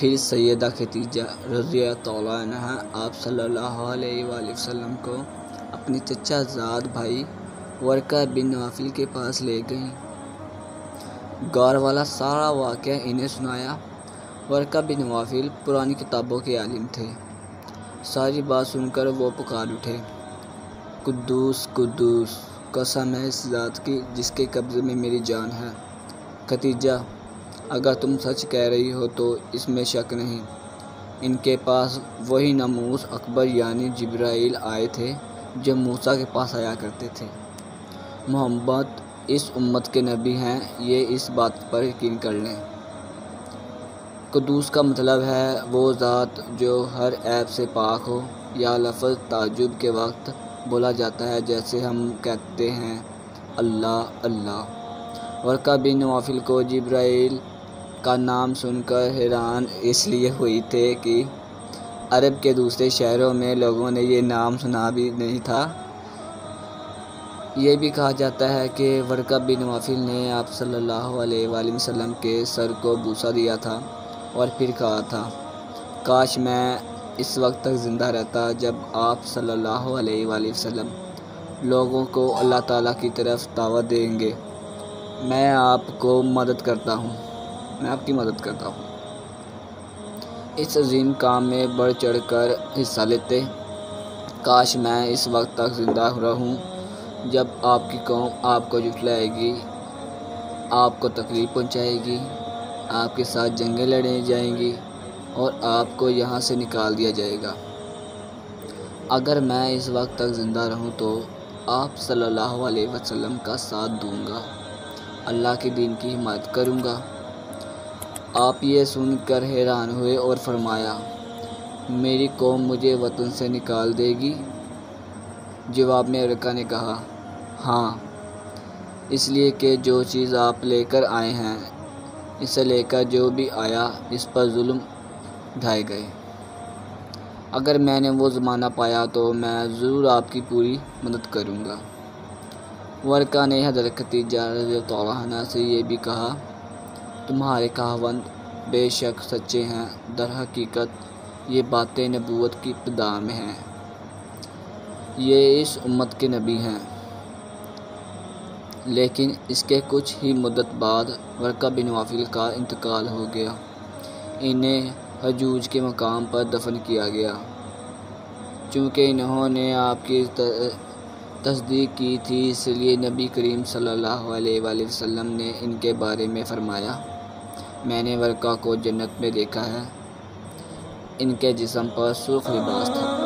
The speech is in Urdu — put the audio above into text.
پھر سیدہ خدیجہ رضی اللہ عنہا آپ صلی اللہ علیہ وآلہ وسلم کو اپنے چچا زاد بھائی ورقہ بن نوفل کے پاس لے گئیں۔ غار والا سارا واقعہ انہیں سنایا۔ ورقہ بن نوفل پرانی کتابوں کے عالم تھے۔ ساری بات سن کر وہ پکار اٹھے، قدوس قدوس، قسم ہے اس ذات کی جس کے قبضے میں میری جان ہے۔ خدیجہ، اگر تم سچ کہہ رہی ہو تو اس میں شک نہیں، ان کے پاس وہی ناموس اکبر یعنی جبرائیل آئے تھے جو موسیٰ کے پاس آیا کرتے تھے۔ محمد اس امت کے نبی ہیں، یہ اس بات پر یقین کر لیں۔ قدوس کا مطلب ہے وہ ذات جو ہر عیب سے پاک ہو۔ یہ لفظ تعجب کے وقت بولا جاتا ہے جیسے ہم کہتے ہیں اللہ اللہ۔ ورقہ بن نوفل کو جبرائیل کا نام سن کر حیران اس لیے ہوئی تھے کہ عرب کے دوسرے شہروں میں لوگوں نے یہ نام سنا بھی نہیں تھا۔ یہ بھی کہا جاتا ہے کہ ورقہ بن نوفل نے آپ صلی اللہ علیہ وآلہ وسلم کے سر کو بوسہ دیا تھا اور پھر کہا تھا، کاش میں اس وقت تک زندہ رہتا جب آپ صلی اللہ علیہ وآلہ وسلم لوگوں کو اللہ تعالیٰ کی طرف دعوت دیں گے۔ میں آپ کی مدد کرتا ہوں۔ اس عظیم کام میں بڑھ چڑھ کر حصہ لیتے۔ کاش میں اس وقت تک زندہ رہوں جب آپ کی قوم آپ کو جھٹلائے گی، آپ کو تکلیف پہنچائے گی، آپ کے ساتھ جنگیں لڑیں جائیں گی اور آپ کو یہاں سے نکال دیا جائے گا۔ اگر میں اس وقت تک زندہ رہوں تو آپ صلی اللہ علیہ وسلم کا ساتھ دوں گا، اللہ کے دین کی حمایت کروں گا۔ آپ یہ سن کر حیران ہوئے اور فرمایا، میری قوم مجھے وطن سے نکال دے گی؟ جواب میں ورقہ نے کہا، ہاں، اس لیے کہ جو چیز آپ لے کر آئے ہیں، اسے لے کر جو بھی آیا اس پر ظلم ڈھائے گئے۔ اگر میں نے وہ زمانہ پایا تو میں ضرور آپ کی پوری مدد کروں گا۔ ورقہ نے حضرت خدیجہ رضی اللہ عنہا سے یہ بھی کہا، تمہارے خاوند بے شک سچے ہیں، در حقیقت یہ باتیں نبوت کی ابتدا میں ہیں، یہ اس امت کے نبی ہیں۔ لیکن اس کے کچھ ہی مدت بعد ورقہ بن نوفل کا انتقال ہو گیا۔ انہیں حجوج کے مقام پر دفن کیا گیا۔ چونکہ انہوں نے آپ کی تصدیق کی تھی، اس لیے نبی کریم صلی اللہ علیہ وآلہ وسلم نے ان کے بارے میں فرمایا، میں نے ورقہ کو جنت میں دیکھا ہے، ان کے جسم پر سرخ لباس تھا۔